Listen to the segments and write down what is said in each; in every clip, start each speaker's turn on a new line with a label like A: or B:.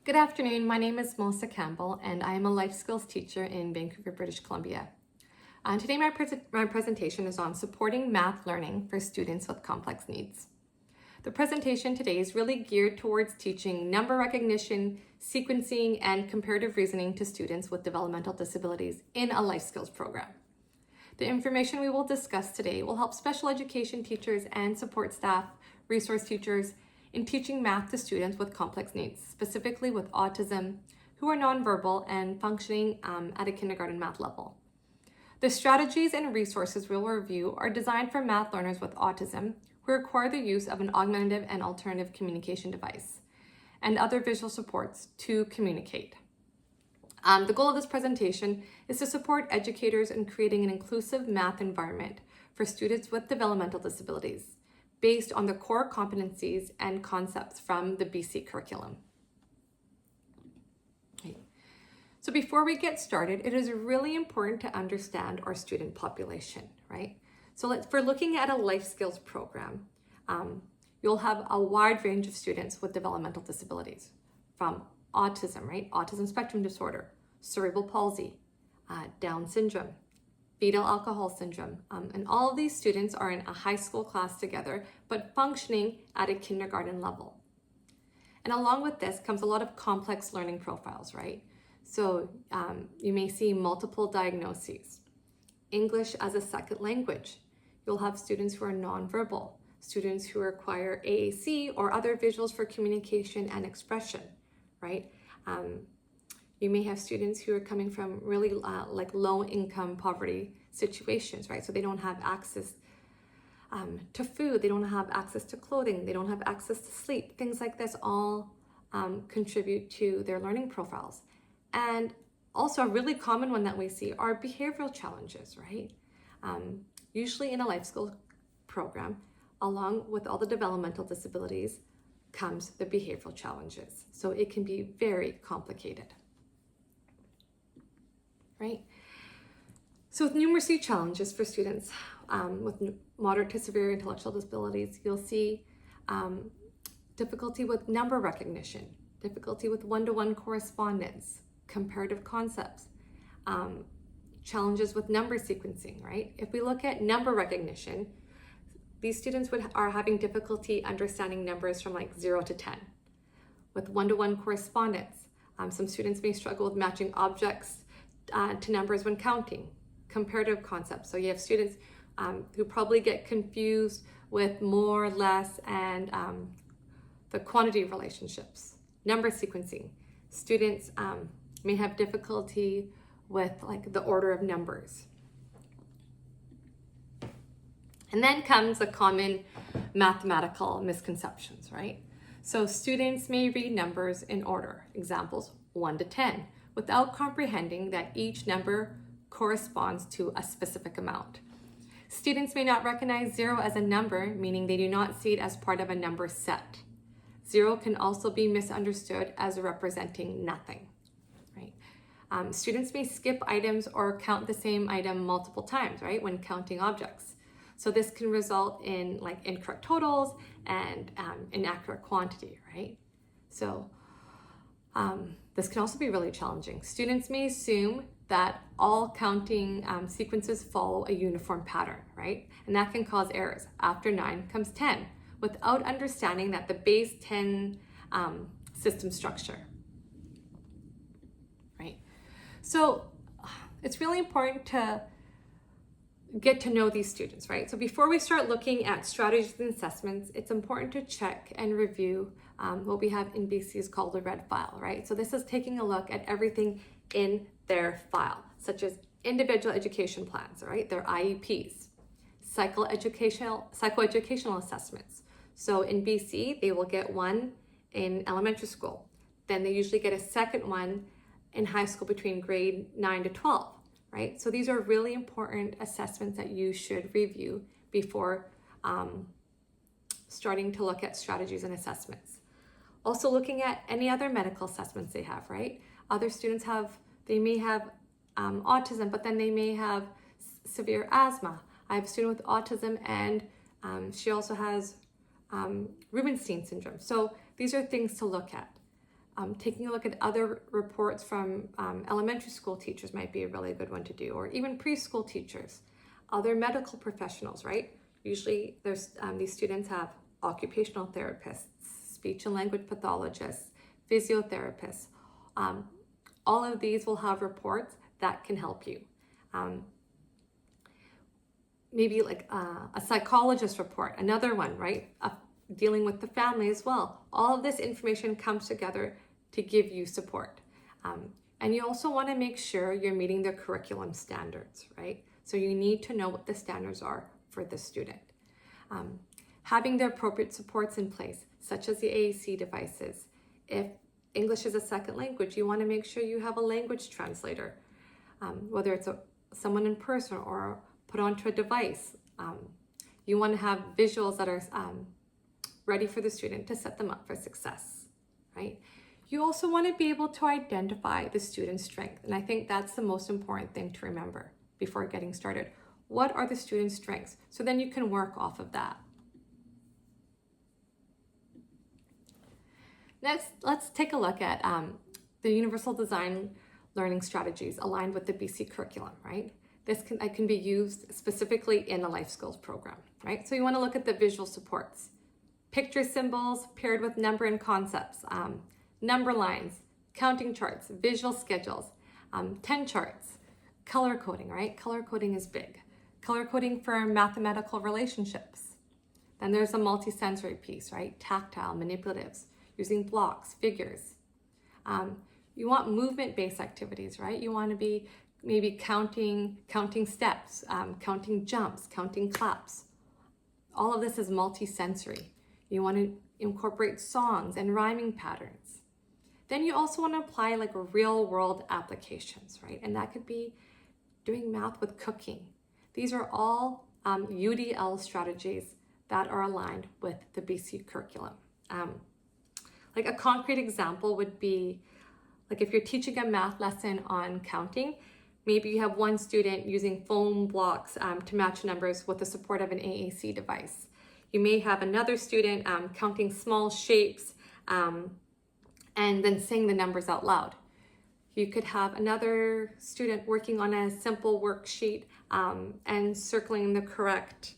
A: Good afternoon, my name is Melissa Campbell and I am a life skills teacher in Vancouver, British Columbia. Today my presentation is on supporting math learning for students with complex needs. The presentation today is really geared towards teaching number recognition, sequencing, and comparative reasoning to students with developmental disabilities in a life skills program. The information we will discuss today will help special education teachers and support staff, resource teachers, in teaching math to students with complex needs, specifically with autism, who are nonverbal and functioning at a kindergarten math level. The strategies and resources we'll review are designed for math learners with autism who require the use of an augmentative and alternative communication device and other visual supports to communicate. The goal of this presentation is to support educators in creating an inclusive math environment for students with developmental disabilities based on the core competencies and concepts from the BC curriculum. Okay. So before we get started, it is really important to understand our student population, right? So if we're looking at a life skills program, you'll have a wide range of students with developmental disabilities, from autism, right? Autism spectrum disorder, cerebral palsy, Down syndrome, fetal alcohol syndrome, and all of these students are in a high school class together, but functioning at a kindergarten level. And along with this comes a lot of complex learning profiles, right? So you may see multiple diagnoses. English as a second language. You'll have students who are nonverbal, students who require AAC or other visuals for communication and expression, right? You may have students who are coming from really like low income poverty situations, right? So they don't have access to food, they don't have access to clothing, they don't have access to sleep. Things like this all contribute to their learning profiles. And also a really common one that we see are behavioral challenges, right? Usually in a life skills program, along with all the developmental disabilities comes the behavioral challenges. So it can be very complicated. Right? So with numeracy challenges for students with moderate to severe intellectual disabilities, you'll see difficulty with number recognition, difficulty with one-to-one correspondence, comparative concepts, challenges with number sequencing, right? If we look at number recognition, these students are having difficulty understanding numbers from like 0 to 10. With one-to-one correspondence, some students may struggle with matching objects to numbers when counting. Comparative concepts. So you have students who probably get confused with more, less, and the quantity relationships. Number sequencing. Students may have difficulty with like the order of numbers. And then comes the common mathematical misconceptions, right? So students may read numbers in order. Examples, 1 to 10. Without comprehending that each number corresponds to a specific amount. Students may not recognize 0 as a number, meaning they do not see it as part of a number set. 0 can also be misunderstood as representing nothing, right? Students may skip items or count the same item multiple times, right, when counting objects. So this can result in like incorrect totals and inaccurate quantity, right? So this can also be really challenging. Students may assume that all counting sequences follow a uniform pattern, right? And that can cause errors. After 9 comes 10, without understanding that the base 10 system structure, right? So it's really important to get to know these students, right? So before we start looking at strategies and assessments, it's important to check and review what we have in BC is called a red file, right? So this is taking a look at everything in their file, such as individual education plans, right? Their IEPs, psychoeducational assessments. So in BC, they will get one in elementary school. Then they usually get a second one in high school between grade 9 to 12. Right? So these are really important assessments that you should review before starting to look at strategies and assessments. Also looking at any other medical assessments they have, right? Other students they may have autism, but then they may have severe asthma. I have a student with autism and she also has Rubinstein syndrome. So these are things to look at. Taking a look at other reports from elementary school teachers might be a really good one to do, or even preschool teachers, other medical professionals, right? Usually there's these students have occupational therapists, speech and language pathologists, physiotherapists. All of these will have reports that can help you. Maybe like a psychologist report, another one, right? Dealing with the family as well. All of this information comes together to give you support. And you also want to make sure you're meeting the curriculum standards, right? So you need to know what the standards are for the student. Having the appropriate supports in place, such as the AAC devices. If English is a second language, you want to make sure you have a language translator, whether it's someone in person or put onto a device. You want to have visuals that are ready for the student to set them up for success, right? You also want to be able to identify the student's strength. And I think that's the most important thing to remember before getting started. What are the student's strengths? So then you can work off of that. Next, let's take a look at the Universal Design Learning Strategies aligned with the BC curriculum, right? This can be used specifically in a life skills program, right? So you want to look at the visual supports. Picture symbols paired with number and concepts, number lines, counting charts, visual schedules, 10 charts, color coding, right? Color coding is big. Color coding for mathematical relationships. Then there's a multisensory piece, right? Tactile, manipulatives, using blocks, figures. You want movement-based activities, right? You want to be maybe counting steps, counting jumps, counting claps. All of this is multisensory. You want to incorporate songs and rhyming patterns. Then you also want to apply like real world applications, right? And that could be doing math with cooking. These are all UDL strategies that are aligned with the BC curriculum. Like a concrete example would be, like if you're teaching a math lesson on counting, maybe you have one student using foam blocks to match numbers with the support of an AAC device. You may have another student counting small shapes and then saying the numbers out loud. You could have another student working on a simple worksheet and circling the correct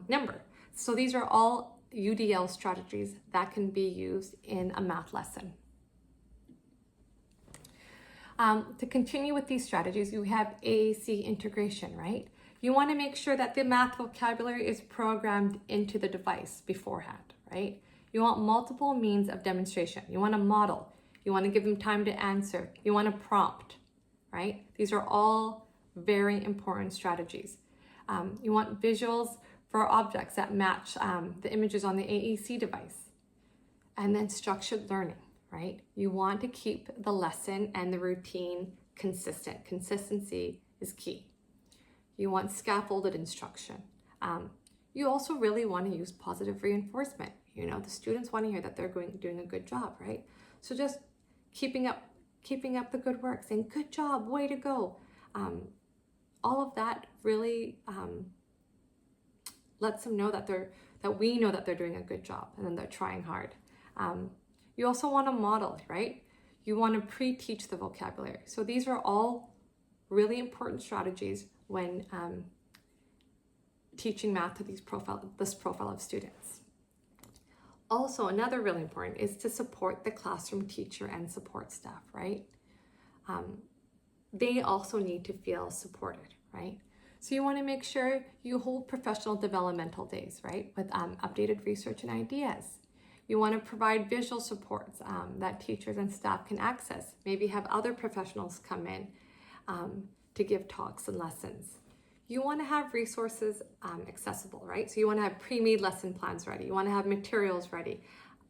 A: number. So these are all UDL strategies that can be used in a math lesson. To continue with these strategies, you have AAC integration, right? You want to make sure that the math vocabulary is programmed into the device beforehand, right? You want multiple means of demonstration. You want to model. You want to give them time to answer. You want to prompt, right? These are all very important strategies. You want visuals for objects that match the images on the AAC device. And then structured learning, right? You want to keep the lesson and the routine consistent. Consistency is key. You want scaffolded instruction. You also really want to use positive reinforcement. You know, the students want to hear that they're doing a good job, right? So just keeping up the good work, saying, good job, way to go. All of that really lets them know that we know that they're doing a good job and then they're trying hard. You also want to model, right? You want to pre-teach the vocabulary. So these are all really important strategies when teaching math to this profile of students. Also, another really important is to support the classroom teacher and support staff, right? They also need to feel supported, right? So you want to make sure you hold professional developmental days, right? With updated research and ideas. You want to provide visual supports that teachers and staff can access. Maybe have other professionals come in to give talks and lessons. You want to have resources accessible, right? So you want to have pre-made lesson plans ready. You want to have materials ready.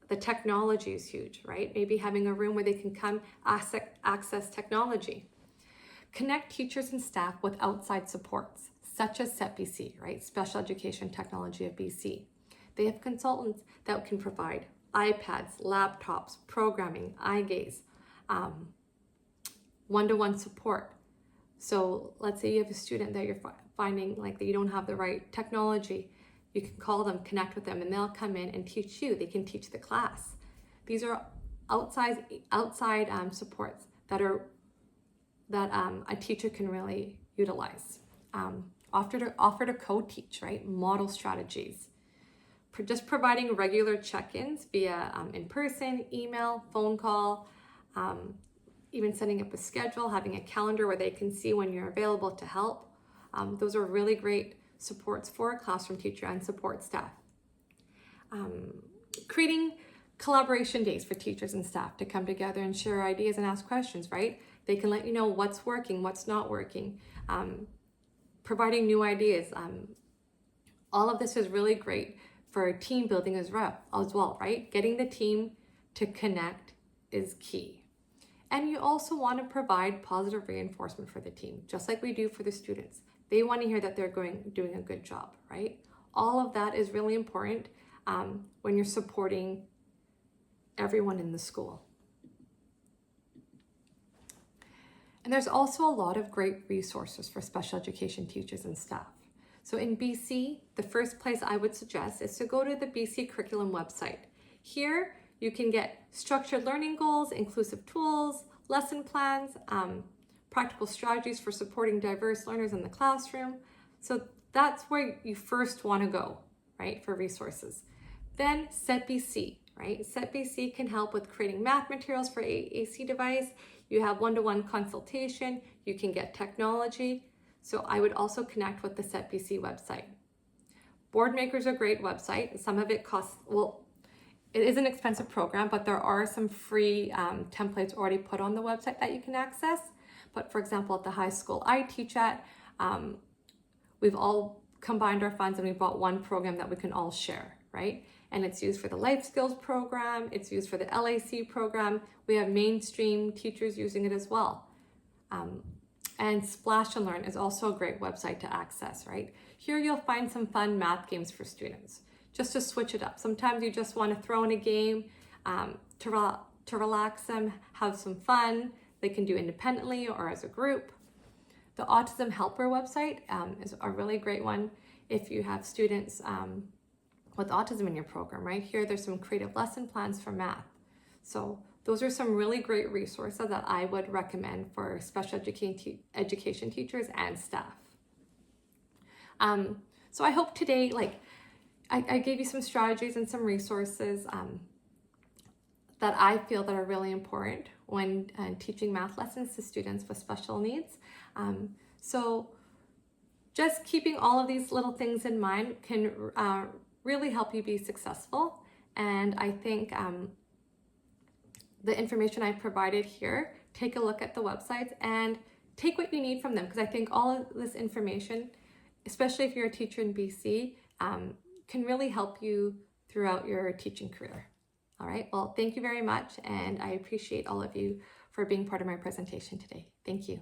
A: The technology is huge, right? Maybe having a room where they can come access technology. Connect teachers and staff with outside supports, such as SETBC, right? Special Education Technology of BC. They have consultants that can provide iPads, laptops, programming, eye gaze, one-to-one support. So let's say you have a student that you're finding like that you don't have the right technology. You can call them, connect with them, and they'll come in and teach you. They can teach the class. These are outside supports that a teacher can really utilize. Offer to co-teach, right? Model strategies. Just providing regular check-ins via in-person, email, phone call, even setting up a schedule, having a calendar where they can see when you're available to help. Those are really great supports for a classroom teacher and support staff. Creating collaboration days for teachers and staff to come together and share ideas and ask questions, right? They can let you know what's working, what's not working, providing new ideas. All of this is really great for team building as well, right? Getting the team to connect is key. And you also want to provide positive reinforcement for the team, just like we do for the students. They want to hear that they're doing a good job, right? All of that is really important when you're supporting everyone in the school. And there's also a lot of great resources for special education teachers and staff. So in BC, the first place I would suggest is to go to the BC Curriculum website. Here, you can get structured learning goals, inclusive tools, lesson plans, practical strategies for supporting diverse learners in the classroom. So that's where you first want to go, right, for resources. Then SetBC, right? SetBC can help with creating math materials for AC device. You have one-to-one consultation. You can get technology. So I would also connect with the SetBC website. Boardmaker is a great website. Some of it costs, well, it is an expensive program, but there are some free templates already put on the website that you can access. But for example, at the high school I teach at, we've all combined our funds and we bought one program that we can all share, right? And it's used for the life skills program. It's used for the LAC program. We have mainstream teachers using it as well. And Splash and Learn is also a great website to access, right? Here you'll find some fun math games for students, just to switch it up. Sometimes you just want to throw in a game to relax them, have some fun. They can do independently or as a group. The Autism Helper website is a really great one if you have students with autism in your program, right? Here there's some creative lesson plans for math. So those are some really great resources that I would recommend for special education teachers and staff. So I hope today, I gave you some strategies and some resources that I feel that are really important when teaching math lessons to students with special needs. So just keeping all of these little things in mind can really help you be successful. And I think the information I've provided here, take a look at the websites and take what you need from them, because I think all of this information, especially if you're a teacher in BC, can really help you throughout your teaching career. All right, well, thank you very much, and I appreciate all of you for being part of my presentation today. Thank you.